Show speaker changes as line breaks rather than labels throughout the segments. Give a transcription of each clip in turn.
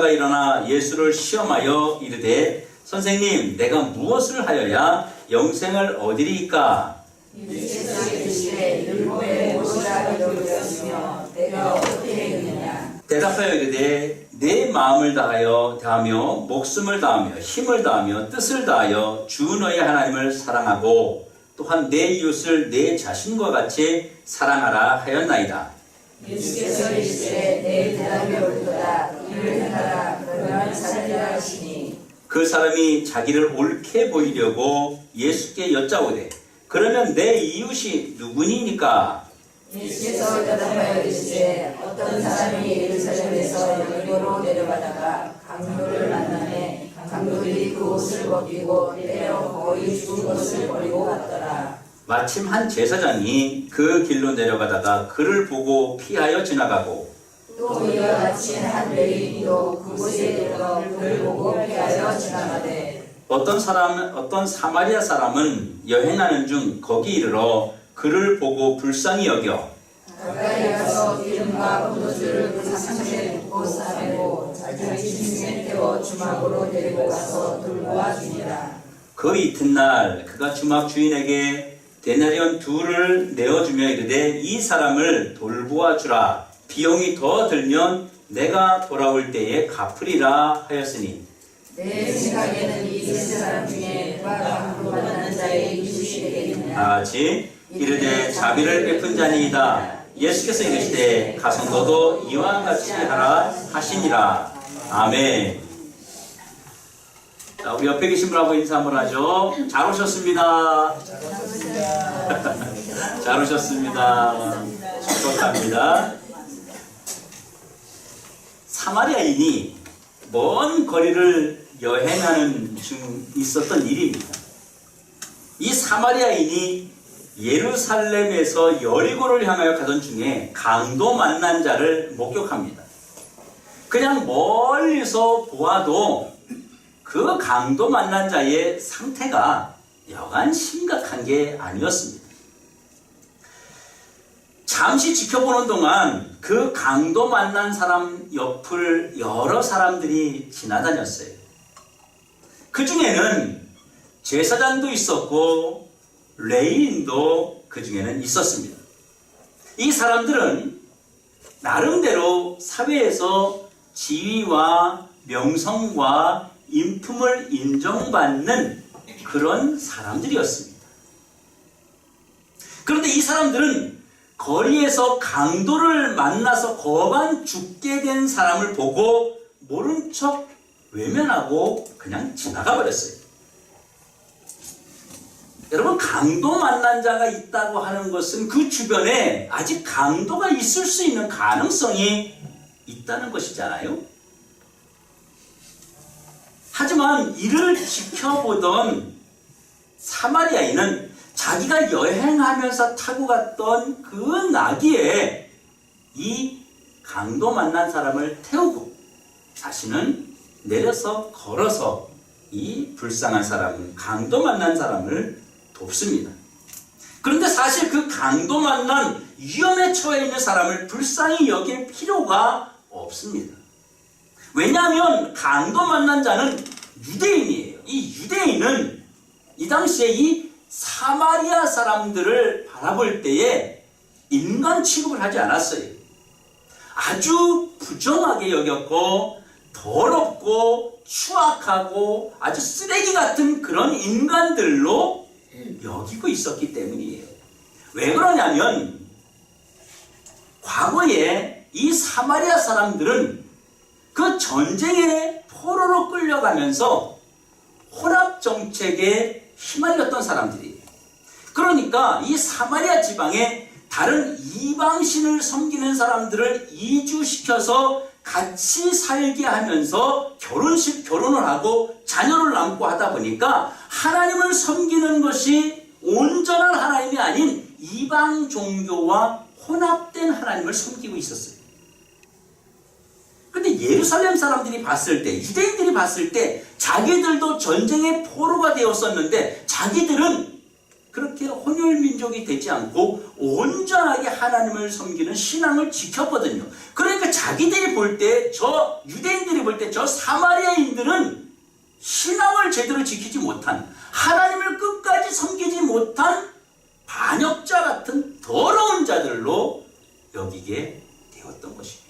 가 일어나 예수를 시험하여 이르되 선생님 내가 무엇을 하여야 영생을 얻으리이까?
예수께서 이르시되 율법에 무엇이라 기록되었으며 내가 어떻게 읽느냐?
대답하여 이르되 내 마음을 다하여 목숨을 다하며 힘을 다하며 뜻을 다하여 주 너의 하나님을 사랑하고 또한 내 이웃을 내 자신과 같이 사랑하라 하였나이다.
예수께서 이르시되 내 대답이 옳도다. 이를 행하라. 그러면 살리라 하시니
그 사람이 자기를 옳게 보이려고 예수께 여짜오되 그러면 내 이웃이 누구니까?
예수께서 대답하여 이르시되 어떤 사람이 예루살렘에서 여리고로 내려가다가 강도를 만나매 강도들이 그 옷을 벗기고 때려 거의 죽은 것을 버리고 갔더라.
마침 한 제사장이 그 길로 내려가다가 그를 보고 피하여 지나가고
또 이와 같이 한 레위인도 그곳에 내려가 그를 보고 피하여 지나가되
어떤 사마리아 사람은 여행하는 중 거기 이르러 그를 보고 불쌍히 여겨
가까이 가서 기름과 포도주를 그 상처에 붓고 싸매고 자기 짐승에 태워 주막으로 데리고 가서 돌보아 주니라.
그 이튿날 그가 주막 주인에게 데나리온 2를 내어주며 이르되 이 사람을 돌보아 주라. 비용이 더 들면 내가 돌아올 때에 갚으리라 하였으니
내 생각에는 이 세 사람 중에 누가 강도 만나는 자의 이웃이 되겠느냐?
같이 이르되 자비를 베푼 자니이다. 예수께서 이르시되 가서 너도 이와 같이 하라 하시니라. 아멘. 자, 우리 옆에 계신 분하고 인사 한번 하죠. 잘 오셨습니다. 잘 오셨습니다. 축복합니다. 사마리아인이 먼 거리를 여행하는 중 있었던 일입니다. 이 사마리아인이 예루살렘에서 여리고를 향하여 가던 중에 강도 만난 자를 목격합니다. 그냥 멀리서 보아도 그 강도 만난 자의 상태가 여간 심각한 게 아니었습니다. 잠시 지켜보는 동안 그 강도 만난 사람 옆을 여러 사람들이 지나다녔어요. 그 중에는 제사장도 있었고 레위인도 그 중에는 있었습니다. 이 사람들은 나름대로 사회에서 지위와 명성과 인품을 인정받는 그런 사람들이었습니다. 그런데 이 사람들은 거리에서 강도를 만나서 거반 죽게 된 사람을 보고 모른 척 외면하고 그냥 지나가 버렸어요. 여러분, 강도 만난 자가 있다고 하는 것은 그 주변에 아직 강도가 있을 수 있는 가능성이 있다는 것이잖아요. 하지만 이를 지켜보던 사마리아인은 자기가 여행하면서 타고 갔던 그 나귀에 이 강도 만난 사람을 태우고 자신은 내려서 걸어서 이 불쌍한 사람을, 강도 만난 사람을 돕습니다. 그런데 사실 그 강도 만난 위험에 처해 있는 사람을 불쌍히 여길 필요가 없습니다. 왜냐하면 강도 만난 자는 유대인이에요. 이 유대인은 이 당시에 이 사마리아 사람들을 바라볼 때에 인간 취급을 하지 않았어요. 아주 부정하게 여겼고 더럽고 추악하고 아주 쓰레기 같은 그런 인간들로 여기고 있었기 때문이에요. 왜 그러냐면 과거에 이 사마리아 사람들은 그 전쟁의 포로로 끌려가면서 혼합 정책에 휘말렸던 사람들이에요. 그러니까 이 사마리아 지방에 다른 이방신을 섬기는 사람들을 이주시켜서 같이 살게 하면서 결혼을 하고 자녀를 낳고 하다 보니까 하나님을 섬기는 것이 온전한 하나님이 아닌 이방 종교와 혼합된 하나님을 섬기고 있었어요. 그런데 예루살렘 사람들이 봤을 때, 유대인들이 봤을 때 자기들도 전쟁의 포로가 되었었는데 자기들은 그렇게 혼혈 민족이 되지 않고 온전하게 하나님을 섬기는 신앙을 지켰거든요. 그러니까 자기들이 볼 때, 저 유대인들이 볼 때 저 사마리아인들은 신앙을 제대로 지키지 못한, 하나님을 끝까지 섬기지 못한 반역자 같은 더러운 자들로 여기게 되었던 것입니다.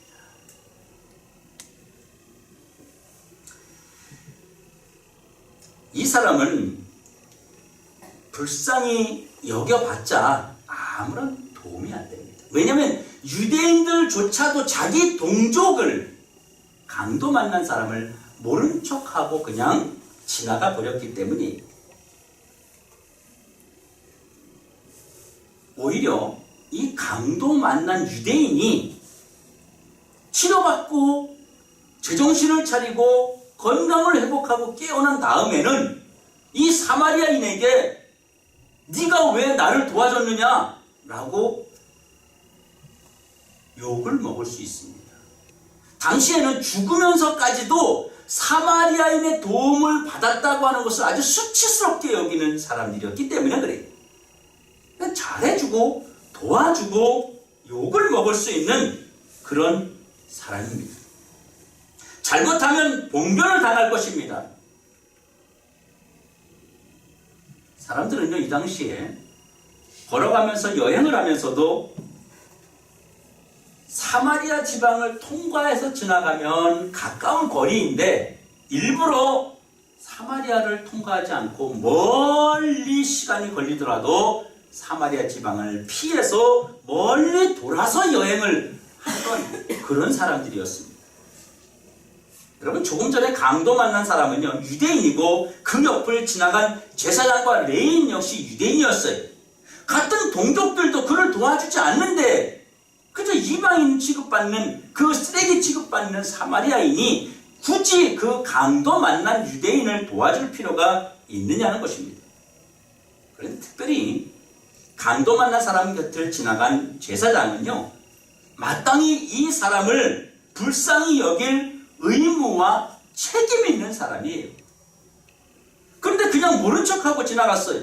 이 사람은 불쌍히 여겨봤자 아무런 도움이 안 됩니다. 왜냐하면 유대인들조차도 자기 동족을, 강도 만난 사람을 모른 척하고 그냥 지나가 버렸기 때문에 오히려 이 강도 만난 유대인이 치료받고 제정신을 차리고 건강을 회복하고 깨어난 다음에는 이 사마리아인에게 네가 왜 나를 도와줬느냐? 라고 욕을 먹을 수 있습니다. 당시에는 죽으면서까지도 사마리아인의 도움을 받았다고 하는 것을 아주 수치스럽게 여기는 사람들이었기 때문에 그래요. 잘해주고 도와주고 욕을 먹을 수 있는 그런 사람입니다. 잘못하면 봉변을 당할 것입니다. 사람들은요, 이 당시에 걸어가면서 여행을 하면서도 사마리아 지방을 통과해서 지나가면 가까운 거리인데 일부러 사마리아를 통과하지 않고 멀리 시간이 걸리더라도 사마리아 지방을 피해서 멀리 돌아서 여행을 하던 그런 사람들이었습니다. 여러분, 조금 전에 강도 만난 사람은요, 유대인이고 그 옆을 지나간 제사장과 레인 역시 유대인이었어요. 같은 동족들도 그를 도와주지 않는데 그저 이방인 취급받는, 그 쓰레기 취급받는 사마리아인이 굳이 그 강도 만난 유대인을 도와줄 필요가 있느냐는 것입니다. 그런데 특별히 강도 만난 사람 곁을 지나간 제사장은요, 마땅히 이 사람을 불쌍히 여길 의무와 책임이 있는 사람이에요. 그런데 그냥 모른 척하고 지나갔어요.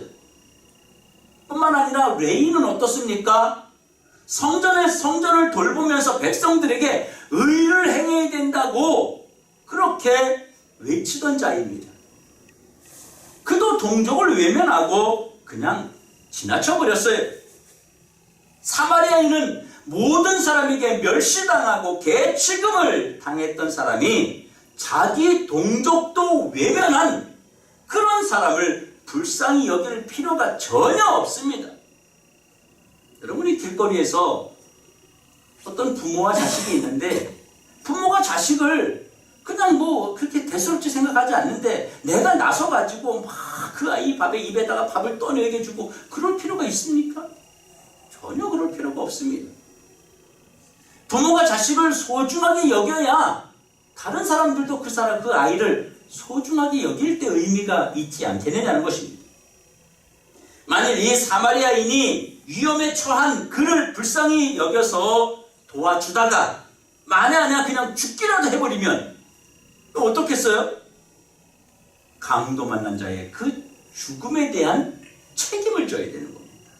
뿐만 아니라 레인은 어떻습니까? 성전을 돌보면서 백성들에게 의를 행해야 된다고 그렇게 외치던 자입니다. 그도 동족을 외면하고 그냥 지나쳐버렸어요. 사마리아인은 모든 사람에게 멸시당하고 개취금을 당했던 사람이 자기 동족도 외면한 그런 사람을 불쌍히 여길 필요가 전혀 없습니다. 여러분이 길거리에서 어떤 부모와 자식이 있는데 부모가 자식을 그냥 뭐 그렇게 대수롭게 생각하지 않는데 내가 나서가지고 막 그 아이 입에다가 밥을 떠내게 주고 그럴 필요가 있습니까? 전혀 그럴 필요가 없습니다. 부모가 자식을 소중하게 여겨야 다른 사람들도 그 아이를 소중하게 여길 때 의미가 있지 않겠느냐는 것입니다. 만일 이 사마리아인이 위험에 처한 그를 불쌍히 여겨서 도와주다가 만에 하나 그냥 죽기라도 해버리면 또 어떻겠어요? 강도 만난 자의 그 죽음에 대한 책임을 져야 되는 겁니다.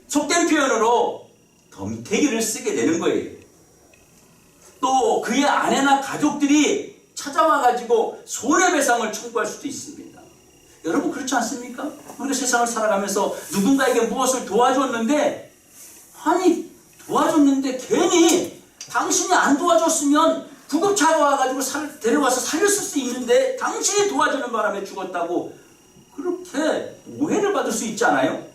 속된 표현으로 덤태기를 쓰게 되는 거예요. 또 그의 아내나 가족들이 찾아와가지고 손해배상을 청구할 수도 있습니다. 여러분 그렇지 않습니까? 우리가 세상을 살아가면서 누군가에게 무엇을 도와줬는데 아니 도와줬는데 괜히 당신이 안 도와줬으면 구급차가 와가지고 데려와서 살렸을 수 있는데 당신이 도와주는 바람에 죽었다고 그렇게 오해를 받을 수 있잖아요.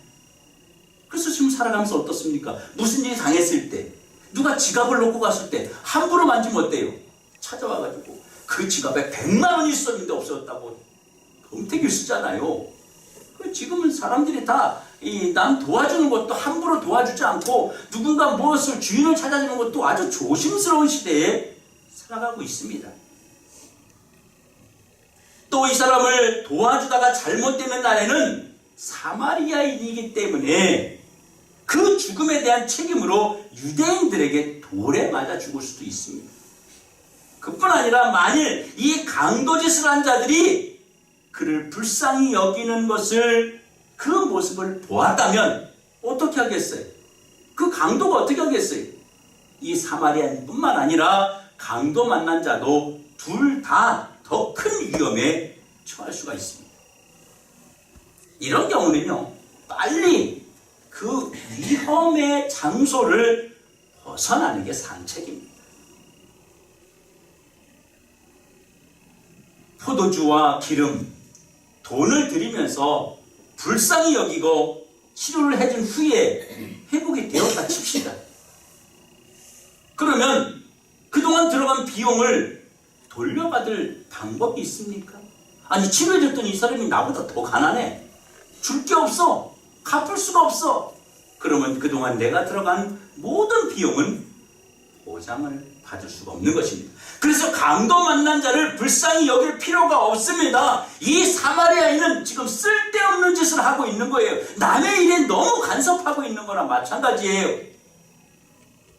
그래서 지금 살아가면서 어떻습니까? 무슨 일이 당했을 때 누가 지갑을 놓고 갔을 때 함부로 만지면 어때요? 찾아와가지고 그 지갑에 100만 원이 있었는데 없어졌다고 덤태기를 쓰잖아요. 지금은 사람들이 다 남 도와주는 것도 함부로 도와주지 않고 누군가 무엇을 주인을 찾아주는 것도 아주 조심스러운 시대에 살아가고 있습니다. 또 이 사람을 도와주다가 잘못되는 날에는 사마리아인이기 때문에 그 죽음에 대한 책임으로 유대인들에게 돌에 맞아 죽을 수도 있습니다. 그뿐 아니라 만일 이 강도짓을 한 자들이 그를 불쌍히 여기는 것을, 그 모습을 보았다면 어떻게 하겠어요? 그 강도가 어떻게 하겠어요? 이 사마리아인뿐만 아니라 강도 만난 자도 둘 다 더 큰 위험에 처할 수가 있습니다. 이런 경우는요, 빨리 그 위험의 장소를 벗어나는 게 상책입니다. 포도주와 기름, 돈을 들이면서 불쌍히 여기고 치료를 해준 후에 회복이 되었다 칩시다. 그러면 그동안 들어간 비용을 돌려받을 방법이 있습니까? 아니, 치료해줬더니 이 사람이 나보다 더 가난해. 줄 게 없어. 갚을 수가 없어. 그러면 그동안 내가 들어간 모든 비용은 보장을 받을 수가 없는 것입니다. 그래서 강도 만난 자를 불쌍히 여길 필요가 없습니다. 이 사마리아인은 지금 쓸데없는 짓을 하고 있는 거예요. 남의 일에 너무 간섭하고 있는 거나 마찬가지예요.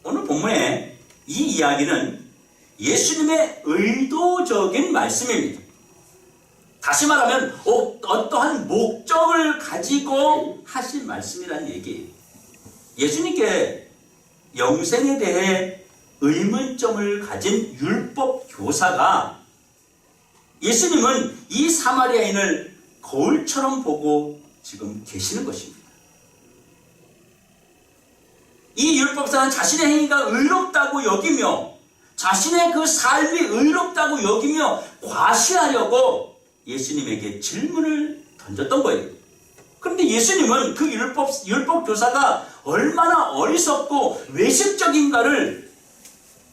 오늘 본문에 이 이야기는 예수님의 의도적인 말씀입니다. 다시 말하면 어떠한 목적을 가지고 하신 말씀이라는 얘기예요. 예수님께 영생에 대해 의문점을 가진 율법 교사가, 예수님은 이 사마리아인을 거울처럼 보고 지금 계시는 것입니다. 이 율법사는 자신의 행위가 의롭다고 여기며 자신의 그 삶이 의롭다고 여기며 과시하려고 예수님에게 질문을 던졌던 거예요. 그런데 예수님은 그 율법 교사가 얼마나 어리석고 외식적인가를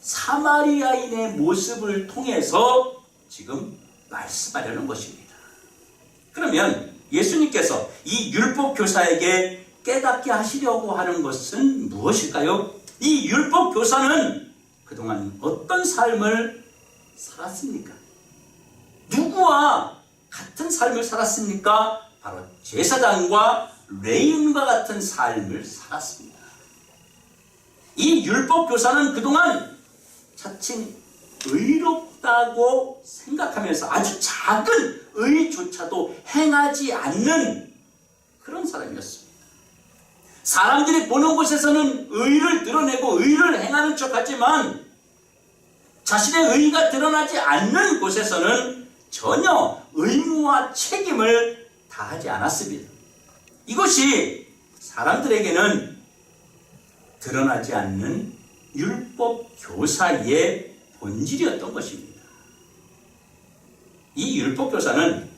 사마리아인의 모습을 통해서 지금 말씀하려는 것입니다. 그러면 예수님께서 이 율법 교사에게 깨닫게 하시려고 하는 것은 무엇일까요? 이 율법 교사는 그동안 어떤 삶을 살았습니까? 누구와 같은 삶을 살았습니까? 바로 제사장과 레위인과 같은 삶을 살았습니다. 이 율법 교사는 그동안 자칭 의롭다고 생각하면서 아주 작은 의조차도 행하지 않는 그런 사람이었습니다. 사람들이 보는 곳에서는 의를 드러내고 의를 행하는 척하지만 자신의 의가 드러나지 않는 곳에서는 전혀 의무와 책임을 다하지 않았습니다. 이것이 사람들에게는 드러나지 않는 율법 교사의 본질이었던 것입니다. 이 율법 교사는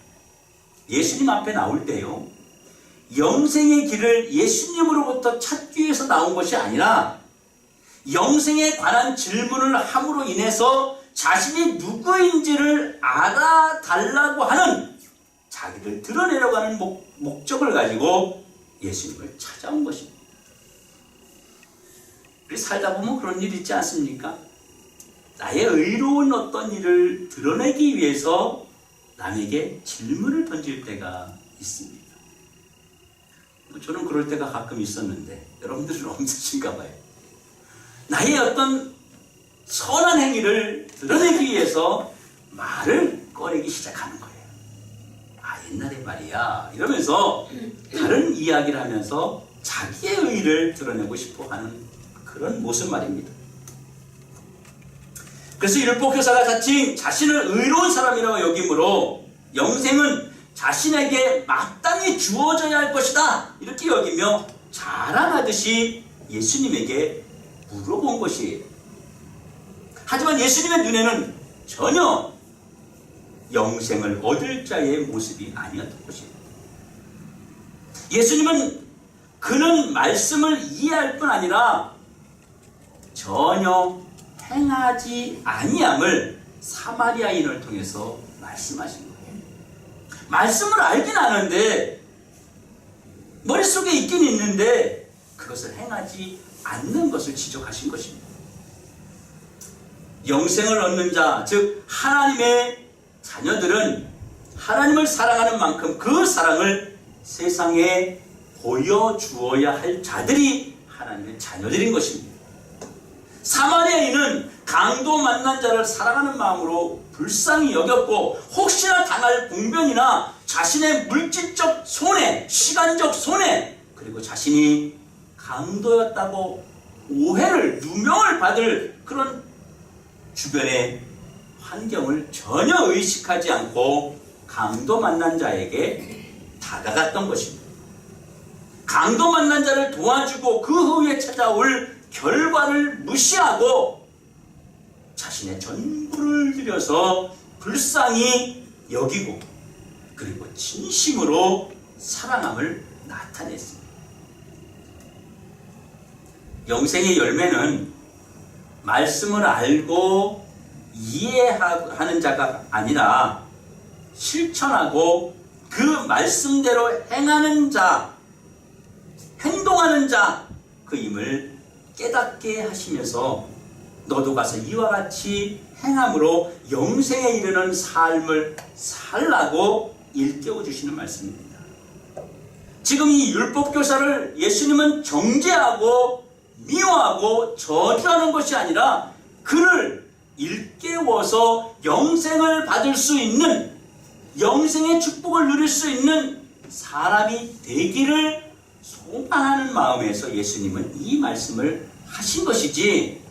예수님 앞에 나올 때요, 영생의 길을 예수님으로부터 찾기 위해서 나온 것이 아니라 영생에 관한 질문을 함으로 인해서 자신이 누구인지를 알아달라고 하는, 자기를 드러내려고 하는 목적을 가지고 예수님을 찾아온 것입니다. 우리 살다 보면 그런 일 있지 않습니까? 나의 의로운 어떤 일을 드러내기 위해서 남에게 질문을 던질 때가 있습니다. 저는 그럴 때가 가끔 있었는데 여러분들은 없으신가 봐요. 나의 어떤 선한 행위를 드러내기 위해서 말을 꺼내기 시작하는 거예요. 아, 옛날에 말이야 이러면서 다른 이야기를 하면서 자기의 의를 드러내고 싶어 하는 그런 모습 말입니다. 그래서 율법 교사가 자칭 자신을 의로운 사람이라고 여기므로 영생은 자신에게 마땅히 주어져야 할 것이다 이렇게 여기며 자랑하듯이 예수님에게 물어본 것이에요. 하지만 예수님의 눈에는 전혀 영생을 얻을 자의 모습이 아니었던 것이에요. 예수님은 그는 말씀을 이해할 뿐 아니라 전혀 행하지 아니함을 사마리아인을 통해서 말씀하신 거예요. 말씀을 알긴 아는데 머릿속에 있긴 있는데 그것을 행하지 않는 것을 지적하신 것입니다. 영생을 얻는 자, 즉 하나님의 자녀들은 하나님을 사랑하는 만큼 그 사랑을 세상에 보여주어야 할 자들이 하나님의 자녀들인 것입니다. 사마리아인은 강도 만난 자를 사랑하는 마음으로 불쌍히 여겼고 혹시나 당할 봉변이나 자신의 물질적 손해, 시간적 손해, 그리고 자신이 강도였다고 오해를, 누명을 받을 그런 주변의 환경을 전혀 의식하지 않고 강도 만난 자에게 다가갔던 것입니다. 강도 만난 자를 도와주고 그 후에 찾아올 결과를 무시하고 자신의 전부를 들여서 불쌍히 여기고 그리고 진심으로 사랑함을 나타냈습니다. 영생의 열매는 말씀을 알고 이해하는 자가 아니라 실천하고 그 말씀대로 행하는 자, 행동하는 자, 그 임을 깨닫게 하시면서 너도 가서 이와 같이 행함으로 영생에 이르는 삶을 살라고 일깨워 주시는 말씀입니다. 지금 이 율법교사를 예수님은 정죄하고 미워하고 저주하는 것이 아니라 그를 일깨워서 영생을 받을 수 있는, 영생의 축복을 누릴 수 있는 사람이 되기를 소망하는 마음에서 예수님은 이 말씀을 하신 것이지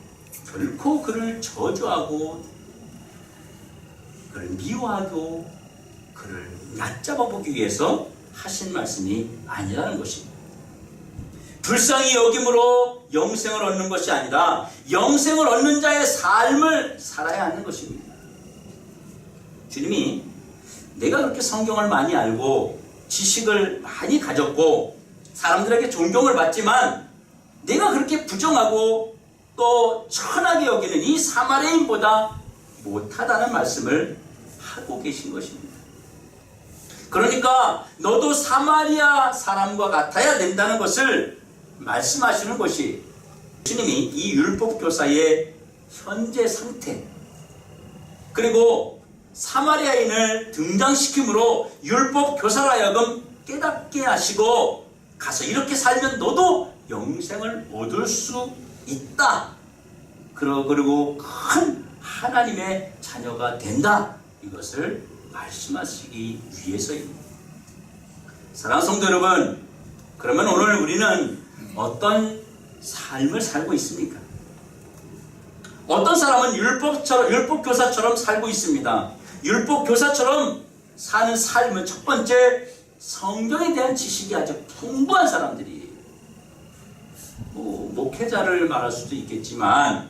결코 그를 저주하고 그를 미워하고 그를 얕잡아 보기 위해서 하신 말씀이 아니라는 것입니다. 불쌍히 여김으로 영생을 얻는 것이 아니라 영생을 얻는 자의 삶을 살아야 하는 것입니다. 주님이 내가 그렇게 성경을 많이 알고 지식을 많이 가졌고 사람들에게 존경을 받지만 내가 그렇게 부정하고 또 천하게 여기는 이 사마리아인보다 못하다는 말씀을 하고 계신 것입니다. 그러니까 너도 사마리아 사람과 같아야 된다는 것을 말씀하시는 것이 주님이 이 율법교사의 현재 상태 그리고 사마리아인을 등장시킴으로 율법교사로 하여금 깨닫게 하시고 가서 이렇게 살면 너도 영생을 얻을 수 있다. 그리고 큰 하나님의 자녀가 된다. 이것을 말씀하시기 위해서입니다. 사랑하는 성도 여러분, 그러면 오늘 우리는 어떤 삶을 살고 있습니까? 어떤 사람은 율법교사처럼 살고 있습니다. 율법교사처럼 사는 삶은 첫 번째, 성경에 대한 지식이 아주 풍부한 사람들이에요. 목회자를 말할 수도 있겠지만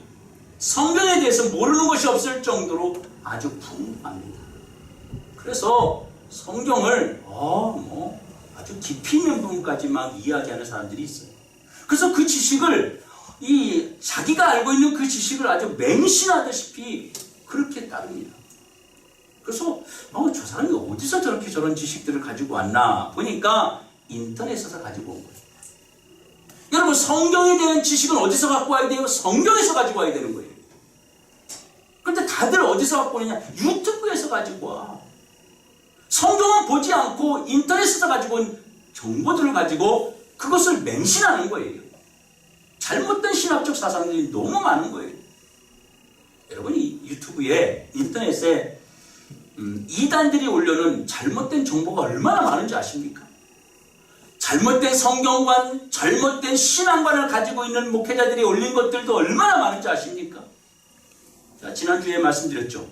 성경에 대해서 모르는 것이 없을 정도로 아주 풍부합니다. 그래서 성경을 아주 깊이 있는 부분까지 막 이야기하는 사람들이 있어요. 그래서 그 지식을 자기가 알고 있는 그 지식을 아주 맹신하다시피 그렇게 따릅니다. 그래서 저 사람이 어디서 저렇게 저런 지식들을 가지고 왔나 보니까 인터넷에서 가지고 온 거예요. 여러분, 성경에 대한 지식은 어디서 갖고 와야 돼요? 성경에서 가지고 와야 되는 거예요. 그런데 다들 어디서 갖고 오느냐? 유튜브에서 가지고 와. 성경은 보지 않고 인터넷에서 가지고 온 정보들을 가지고 그것을 맹신하는 거예요. 잘못된 신학적 사상들이 너무 많은 거예요. 여러분이 유튜브에, 인터넷에 이단들이 올려놓은 잘못된 정보가 얼마나 많은지 아십니까? 잘못된 성경관, 잘못된 신앙관을 가지고 있는 목회자들이 올린 것들도 얼마나 많은지 아십니까? 자, 지난주에 말씀드렸죠.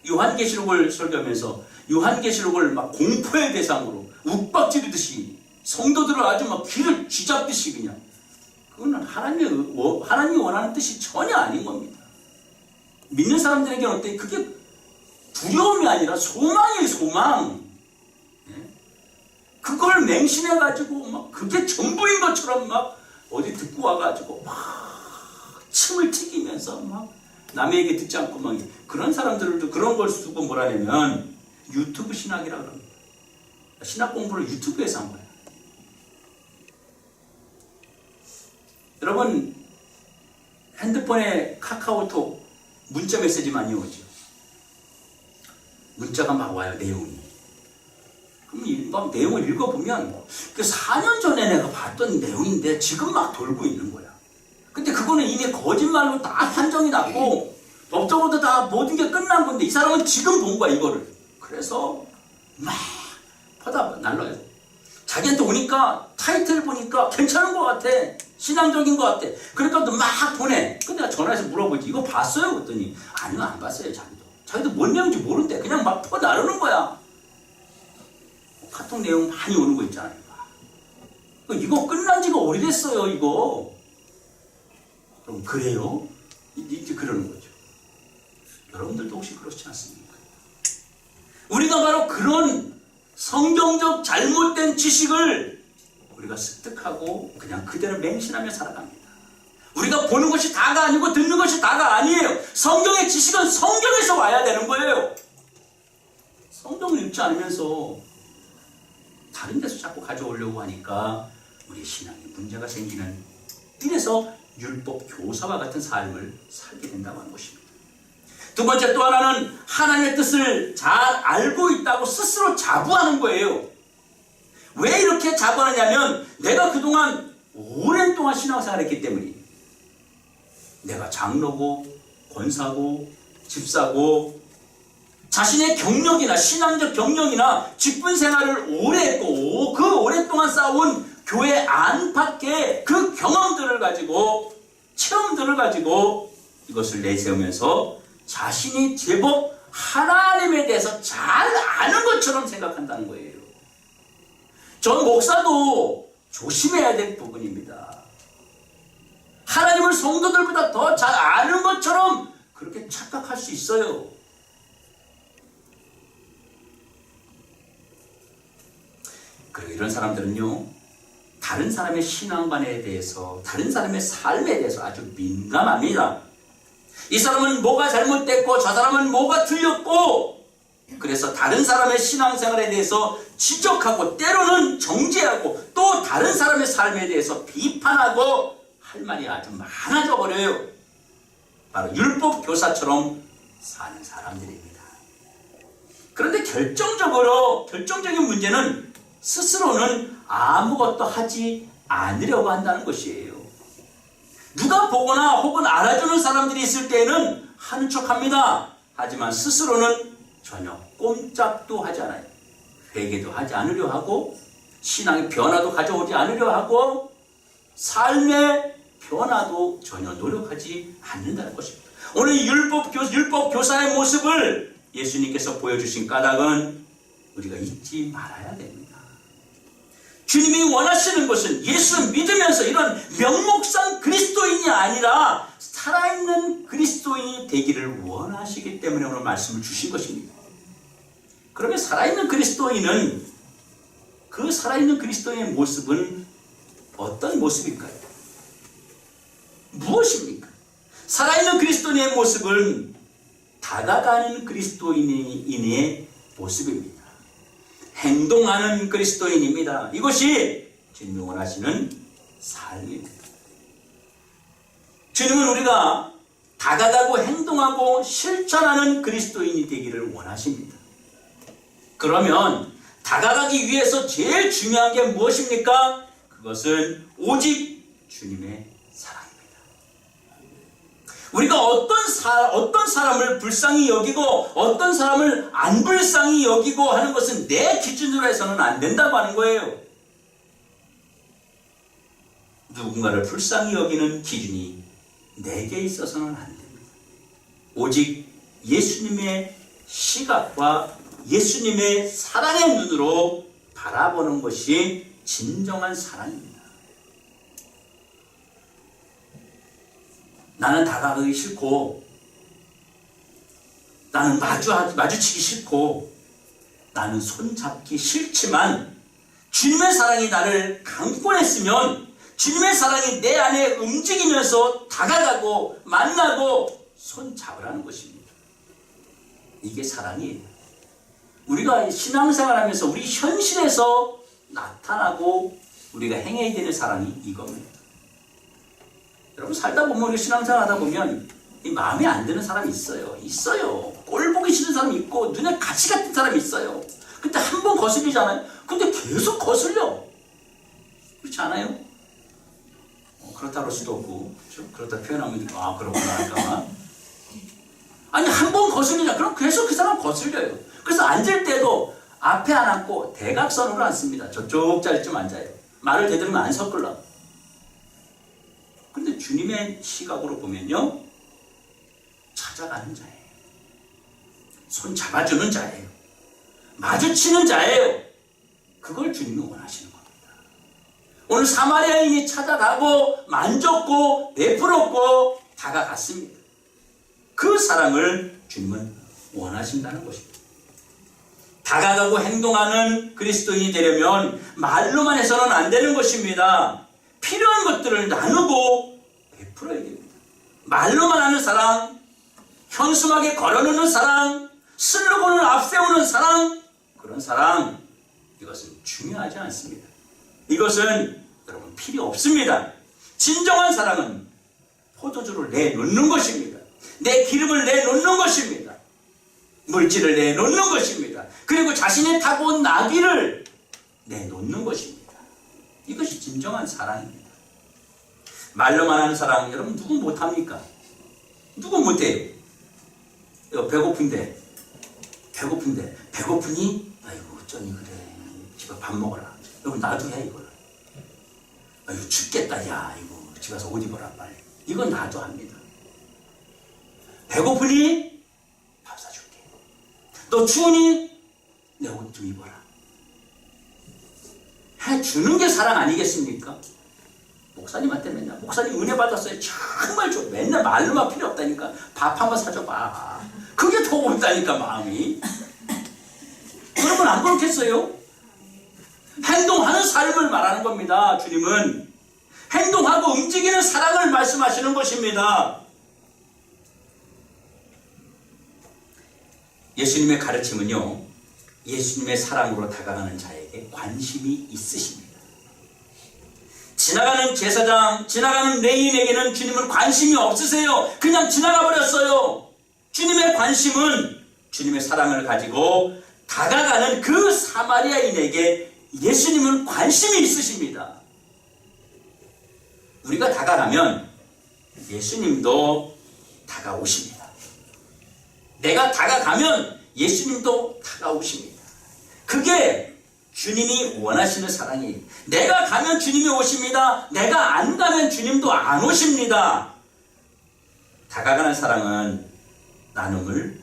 요한계시록을 설교하면서 요한계시록을 막 공포의 대상으로 욱박지르듯이 성도들을 아주 막 귀를 쥐잡듯이 그냥, 그거는 하나님이 원하는 뜻이 전혀 아닌 겁니다. 믿는 사람들에게는 어때? 그게 두려움이 아니라 소망이에요, 소망. 그걸 맹신해가지고 막 그게 전부인 것처럼 막 어디 듣고 와가지고 막 침을 튀기면서 막 남의 얘기 듣지 않고 막 그런 사람들도 그런 걸 쓰고 뭐라냐면 유튜브 신학이라 그럽니다. 신학 공부를 유튜브에서 한 거예요. 여러분, 핸드폰에 카카오톡 문자 메시지 많이 오죠. 문자가 막 와요, 내용이. 그럼 막 내용을 읽어보면 그 4년 전에 내가 봤던 내용인데 지금 막 돌고 있는 거야. 근데 그거는 이미 거짓말로 다 판정이 났고 법적으로도 다 모든 게 끝난 건데 이 사람은 지금 본 거야 이거를. 그래서 막 퍼다 날라요. 자기한테 오니까 타이틀 보니까 괜찮은 것 같아. 신앙적인 것 같아. 그러니까 또 막 보내. 근데 내가 전화해서 물어보지. 이거 봤어요? 그랬더니 아니요 안 봤어요 자기도. 자기도 뭔 내용인지 모른대. 그냥 막 퍼 나르는 거야. 카톡 내용 많이 오는 거 있잖아요. 이거 끝난 지가 오래됐어요 이거. 그럼 그래요? 이제 그러는 거죠. 여러분들도 혹시 그렇지 않습니까? 우리가 바로 그런 성경적 잘못된 지식을 우리가 습득하고 그냥 그대로 맹신하며 살아갑니다. 우리가 보는 것이 다가 아니고 듣는 것이 다가 아니에요. 성경의 지식은 성경에서 와야 되는 거예요. 성경을 읽지 않으면서 다른 데서 자꾸 가져오려고 하니까 우리 신앙에 문제가 생기는, 이래서 율법 교사와 같은 삶을 살게 된다고 하는 것입니다. 두 번째, 또 하나는 하나님의 뜻을 잘 알고 있다고 스스로 자부하는 거예요. 왜 이렇게 자부하느냐면 내가 그동안 오랜 동안 신앙생활을 했기 때문이에요. 내가 장로고 권사고 집사고 자신의 경력이나 신앙적 경력이나 직분 생활을 오래 했고 그 오랫동안 쌓아온 교회 안팎의 그 경험들을 가지고 체험들을 가지고 이것을 내세우면서 자신이 제법 하나님에 대해서 잘 아는 것처럼 생각한다는 거예요. 전 목사도 조심해야 될 부분입니다. 하나님을 성도들보다 더 잘 아는 것처럼 그렇게 착각할 수 있어요. 그리고 이런 사람들은요, 다른 사람의 신앙관에 대해서, 다른 사람의 삶에 대해서 아주 민감합니다. 이 사람은 뭐가 잘못됐고 저 사람은 뭐가 틀렸고, 그래서 다른 사람의 신앙생활에 대해서 지적하고 때로는 정죄하고 또 다른 사람의 삶에 대해서 비판하고 할 말이 아주 많아져 버려요. 바로 율법 교사처럼 사는 사람들입니다. 그런데 결정적인 문제는 스스로는 아무것도 하지 않으려고 한다는 것이에요. 누가 보거나 혹은 알아주는 사람들이 있을 때에는 하는 척합니다. 하지만 스스로는 전혀 꼼짝도 하지 않아요. 회개도 하지 않으려 하고 신앙의 변화도 가져오지 않으려 하고 삶의 변화도 전혀 노력하지 않는다는 것입니다. 오늘 율법 교사의 모습을 예수님께서 보여주신 까닭은 우리가 잊지 말아야 됩니다. 주님이 원하시는 것은 예수 믿으면서 이런 명목상 그리스도인이 아니라 살아있는 그리스도인이 되기를 원하시기 때문에 오늘 말씀을 주신 것입니다. 그러면 살아있는 그리스도인은, 그 살아있는 그리스도인의 모습은 어떤 모습일까요? 무엇입니까? 살아있는 그리스도인의 모습은 다가가는 그리스도인의 모습입니다. 행동하는 그리스도인입니다. 이것이 주님이 원하시는 삶입니다. 주님은 우리가 다가가고 행동하고 실천하는 그리스도인이 되기를 원하십니다. 그러면 다가가기 위해서 제일 중요한 게 무엇입니까? 그것은 오직 주님의 사랑입니다. 우리가 어떤 사람을 불쌍히 여기고 어떤 사람을 안 불쌍히 여기고 하는 것은 내 기준으로 해서는 안 된다고 하는 거예요. 누군가를 불쌍히 여기는 기준이 내게 있어서는 안 됩니다. 오직 예수님의 시각과 예수님의 사랑의 눈으로 바라보는 것이 진정한 사랑입니다. 나는 다가가기 싫고, 나는 마주치기 싫고, 나는 손잡기 싫지만 주님의 사랑이 나를 강권했으면 주님의 사랑이 내 안에 움직이면서 다가가고 만나고 손잡으라는 것입니다. 이게 사랑이에요. 우리가 신앙생활하면서 우리 현실에서 나타나고 우리가 행해야 되는 사랑이 이겁니다. 여러분, 살다 보면, 우리 신앙생활 하다 보면 이 마음에 안 드는 사람이 있어요. 꼴 보기 싫은 사람이 있고 눈에 가시 같은 사람이 있어요. 근데 한 번 거슬리잖아요. 근데 계속 거슬려. 그렇지 않아요? 그렇다 그럴 수도 없고, 그렇죠? 그렇다 표현하면 그렇구나 할까봐. 아니 한 번 거슬리냐? 그럼 계속 그 사람 거슬려요. 그래서 앉을 때도 앞에 안 앉고 대각선으로 앉습니다. 저쪽 자리쯤 앉아요. 말을 대들으면 안 섞으려고. 근데 주님의 시각으로 보면요, 찾아가는 자예요. 손 잡아주는 자예요. 마주치는 자예요. 그걸 주님이 원하시는 겁니다. 오늘 사마리아인이 찾아가고 만졌고 베풀었고 다가갔습니다. 그 사랑을 주님은 원하신다는 것입니다. 다가가고 행동하는 그리스도인이 되려면 말로만 해서는 안 되는 것입니다. 필요한 것들을 나누고 베풀어야 됩니다. 말로만 하는 사랑, 현수막에 걸어놓는 사랑, 슬로건을 앞세우는 사랑, 그런 사랑, 이것은 중요하지 않습니다. 이것은 여러분 필요 없습니다. 진정한 사랑은 포도주를 내놓는 것입니다. 내 기름을 내놓는 것입니다. 물질을 내놓는 것입니다. 그리고 자신이 타고 온 나귀를 내놓는 것입니다. 이것이 진정한 사랑입니다. 말로만 하는 사랑, 여러분 누구 못합니까? 누구 못해요? 배고픈데 배고프니? 아이고 어쩌니 그래, 집에 밥 먹어라. 여러분 나도 해 이걸. 아이고 춥겠다, 야 이거 집에 가서 옷 입어라 빨리. 이건 나도 합니다. 배고프니? 밥 사줄게. 너 추우니? 내 옷 좀 입어라. 해주는 게 사랑 아니겠습니까? 목사님한테 맨날 목사님 은혜 받았어요. 정말 좋아. 맨날 말로만 필요 없다니까. 밥 한번 사줘봐. 그게 더 온다니까 마음이. 여러분 안 그렇겠어요? 행동하는 삶을 말하는 겁니다. 주님은 행동하고 움직이는 사랑을 말씀하시는 것입니다. 예수님의 가르침은요, 예수님의 사랑으로 다가가는 자에게 관심이 있으십니다. 지나가는 제사장, 지나가는 레인에게는 주님은 관심이 없으세요. 그냥 지나가 버렸어요. 주님의 관심은 주님의 사랑을 가지고 다가가는 그 사마리아인에게 예수님은 관심이 있으십니다. 우리가 다가가면 예수님도 다가오십니다. 내가 다가가면 예수님도 다가오십니다. 그게 주님이 원하시는 사랑이에요. 내가 가면 주님이 오십니다. 내가 안 가면 주님도 안 오십니다. 다가가는 사랑은 나눔을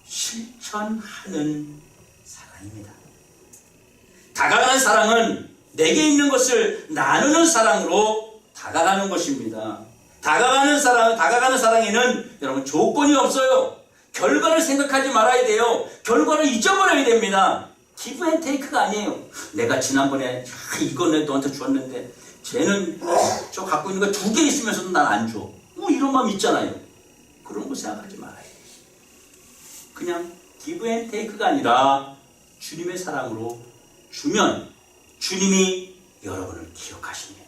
실천하는 사랑입니다. 다가가는 사랑은 내게 있는 것을 나누는 사랑으로 다가가는 것입니다. 다가가는 사랑에는 여러분 조건이 없어요. 결과를 생각하지 말아야 돼요. 결과를 잊어버려야 됩니다. 기브 앤 테이크가 아니에요. 내가 지난번에 이거 내 너한테 줬는데 쟤는 저 갖고 있는 거 2개 있으면서도 난 안 줘. 이런 마음 있잖아요. 그런 거 생각하지 말아야 돼요. 그냥 기브 앤 테이크가 아니라 주님의 사랑으로 주면 주님이 여러분을 기억하십니다.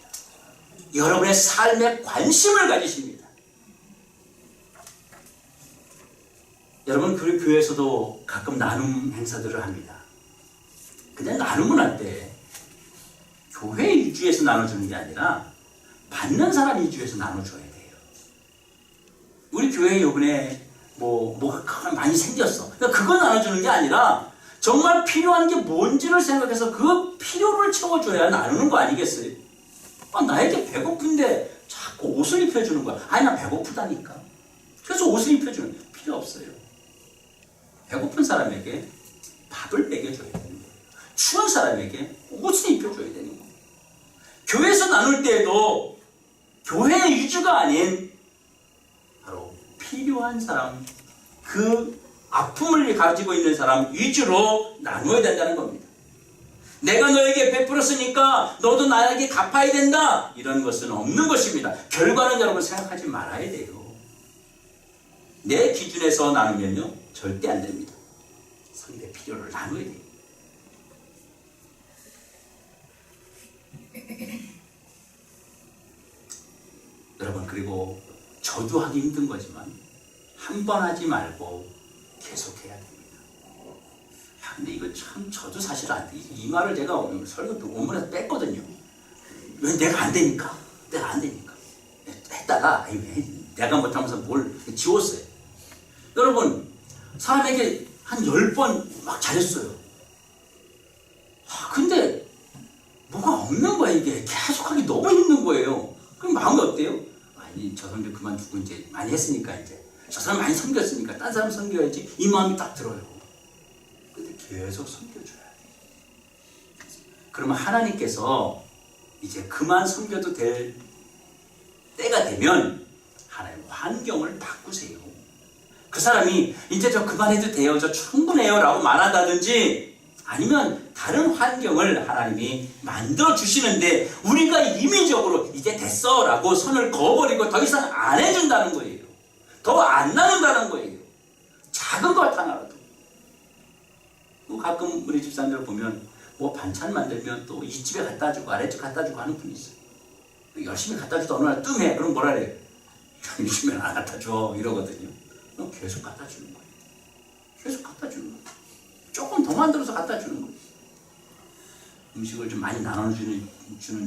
여러분의 삶에 관심을 가지십니다. 여러분 그 교회에서도 가끔 나눔 행사들을 합니다. 그냥 나눔을 할 때 교회 위주에서 나눠주는 게 아니라 받는 사람 위주에서 나눠줘야 돼요. 우리 교회에 이번에 뭐가 많이 생겼어. 그러니까 그거 나눠주는 게 아니라 정말 필요한 게 뭔지를 생각해서 그 필요를 채워줘야 나누는 거 아니겠어요? 나에게 배고픈데 자꾸 옷을 입혀주는 거야. 아니 나 배고프다니까. 그래서 옷을 입혀주는 거야. 필요 없어요. 배고픈 사람에게 밥을 먹여줘야 되는 거예요. 추운 사람에게 옷을 입혀줘야 되는 거예요. 교회에서 나눌 때에도 교회의 위주가 아닌 바로 필요한 사람, 그 아픔을 가지고 있는 사람 위주로 나누어야 된다는 겁니다. 내가 너에게 베풀었으니까 너도 나에게 갚아야 된다. 이런 것은 없는 것입니다. 결과는 여러분 생각하지 말아야 돼요. 내 기준에서 나누면요 절대 안 됩니다. 상대 필요를 나눠야 돼요. 여러분 그리고 저도 하기 힘든 거지만 한 번 하지 말고 계속해야 됩니다. 근데 이거 참 저도 사실 안 돼. 이 말을 제가 설교 원문에서 뺐거든요. 왜 내가 안 되니까. 했다가 내가 못하면서 뭘 지웠어요. 여러분, 사람에게 한 10번 막 잘했어요. 근데 뭐가 없는 거야. 이게 계속하기 너무 힘든 거예요. 그럼 마음이 어때요? 아니, 저 선교 그만두고 이제 많이 했으니까, 이제 저 사람 많이 섬겼으니까 딴 사람 섬겨야지, 이 마음이 딱 들어요. 근데 계속 섬겨줘야 돼. 그러면 하나님께서 이제 그만 섬겨도 될 때가 되면 하나님 환경을 바꾸세요. 그 사람이 이제 저 그만해도 돼요, 저 충분해요 라고 말한다든지, 아니면 다른 환경을 하나님이 만들어 주시는데 우리가 임의적으로 이제 됐어 라고 선을 그어버리고 더 이상 안 해준다는 거예요. 더 안 나눈다는 거예요. 작은 것 하나라도. 가끔 우리 집사님들 보면 뭐 반찬 만들면 또 이 집에 갖다 주고 아래 집 갖다 주고 하는 분이 있어요. 열심히 갖다 주다 어느 날 뜸해. 그럼 뭐라 그래? 요즘엔 안 갖다 줘 이러거든요. 그럼 계속 갖다 주는 거예요. 계속 갖다 주는 거예요. 조금 더 만들어서 갖다 주는 거예요. 음식을 좀 많이 나눠주는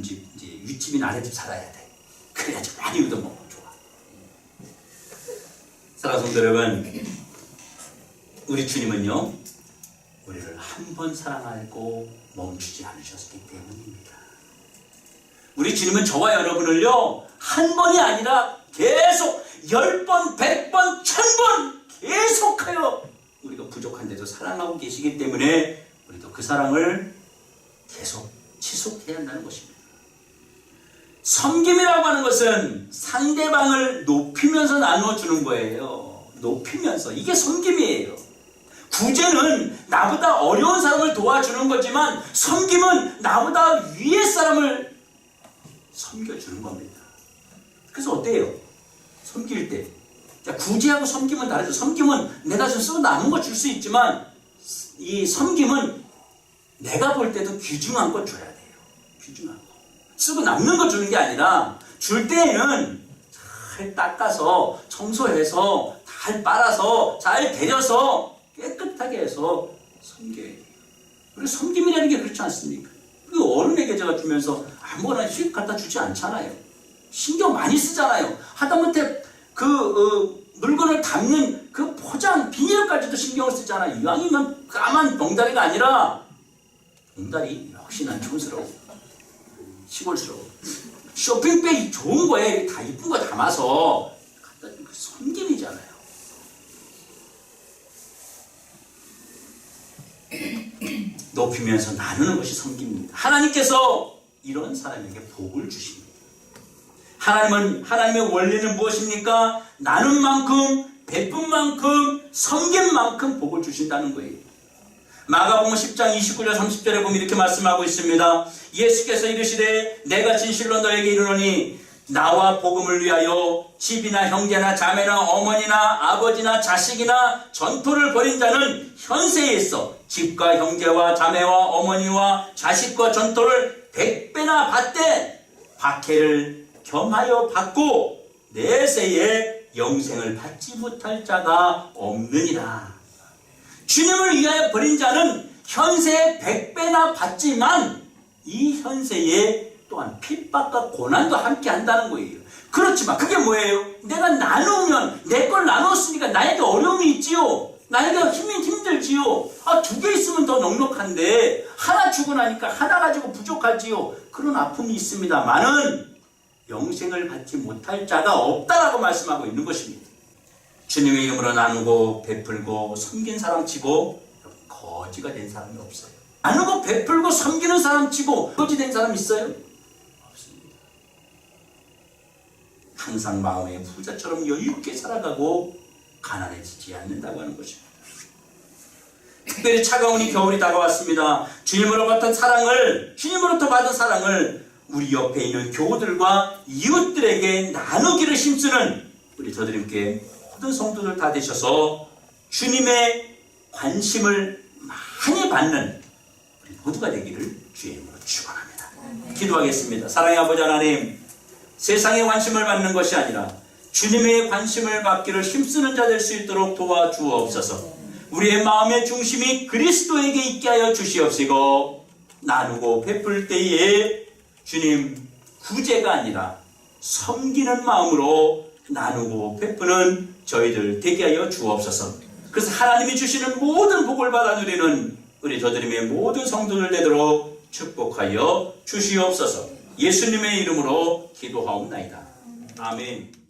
집, 이제 윗집이나 아랫집 살아야 돼. 그래야지 많이 얻어먹고 좋아. 사랑하는 성도 여러분, 우리 주님은요, 우리를 한 번 사랑하고 멈추지 않으셨기 때문입니다. 우리 주님은 저와 여러분을요, 한 번이 아니라 계속 10번, 100번, 1000번 계속하여 우리가 부족한데도 사랑하고 계시기 때문에 우리도 그 사랑을 계속 지속해야 한다는 것입니다. 섬김이라고 하는 것은 상대방을 높이면서 나누어주는 거예요. 높이면서. 이게 섬김이에요. 구제는 나보다 어려운 사람을 도와주는 거지만 섬김은 나보다 위의 사람을 섬겨주는 겁니다. 그래서 어때요? 섬길 때. 자, 구제하고 섬김은 다르죠. 섬김은 내가 좀 쓰고 남은 거 줄 수 있지만 이 섬김은 내가 볼 때도 귀중한 거 줘야 돼요. 귀중한 거. 쓰고 남는 거 주는 게 아니라 줄 때에는 잘 닦아서 청소해서 잘 빨아서 잘 데려서 깨끗하게 해서 섬겨야 돼요. 그리고 섬김이라는 게 그렇지 않습니까? 그 어른에게 제가 주면서 아무거나 휙 갖다 주지 않잖아요. 신경 많이 쓰잖아요. 하다못해 물건을 담는 그 포장, 비닐까지도 신경을 쓰잖아요. 이왕이면 까만 봉다리가 아니라 봉다리 역시나 촌스러워. 시골스러워. 쇼핑백이 좋은 거에 다 이쁜 거 담아서 갖다 주는 그 섬김이잖아요. 높이면서 나누는 것이 섬깁니다. 하나님께서 이런 사람에게 복을 주십니다. 하나님의 원리는 무엇입니까? 나눈 만큼, 베푼 만큼, 섬긴 만큼 복을 주신다는 거예요. 마가복음 10장 29절 30절에 보면 이렇게 말씀하고 있습니다. 예수께서 이르시되 내가 진실로 너에게 이르노니 나와 복음을 위하여 집이나 형제나 자매나 어머니나 아버지나 자식이나 전토를 벌인 자는 현세에 있어 집과 형제와 자매와 어머니와 자식과 전토를 100배나 받되 박해를 겸하여 받고 내세에 영생을 받지 못할 자가 없느니라. 주님을 위하여 버린 자는 현세에 100배나 받지만 이 현세에 또한 핍박과 고난도 함께 한다는 거예요. 그렇지만 그게 뭐예요? 내가 나누면 내 걸 나눴으니까 나에게 어려움이 있지요. 나에게 힘들지요. 두 개 있으면 더 넉넉한데 하나 주고 나니까 하나 가지고 부족하지요. 그런 아픔이 있습니다만은 영생을 받지 못할 자가 없다라고 말씀하고 있는 것입니다. 주님의 이름으로 나누고 베풀고 섬긴 사람 치고 거지가 된 사람이 없어요. 나누고 베풀고 섬기는 사람 치고 거지 된 사람 있어요? 없습니다. 항상 마음의 부자처럼 여유있게 살아가고 가난해지지 않는다고 하는 것입니다. 특별히 차가운 이 겨울이 다가왔습니다. 주님으로부터 받은 사랑을 우리 옆에 있는 교우들과 이웃들에게 나누기를 힘쓰는 우리 저들님께 모든 성도들 다 되셔서 주님의 관심을 많이 받는 우리 모두가 되기를 주의 이름으로 축원합니다. 기도하겠습니다. 사랑의 아버지 하나님, 세상의 관심을 받는 것이 아니라 주님의 관심을 받기를 힘쓰는 자 될 수 있도록 도와주옵소서. 우리의 마음의 중심이 그리스도에게 있게 하여 주시옵시고 나누고 베풀 때에 주님 구제가 아니라 섬기는 마음으로 나누고 베푸는 저희들 되게 하여 주옵소서. 그래서 하나님이 주시는 모든 복을 받아 누리는 우리 저드림의 모든 성도들 되도록 축복하여 주시옵소서. 예수님의 이름으로 기도하옵나이다. 아멘.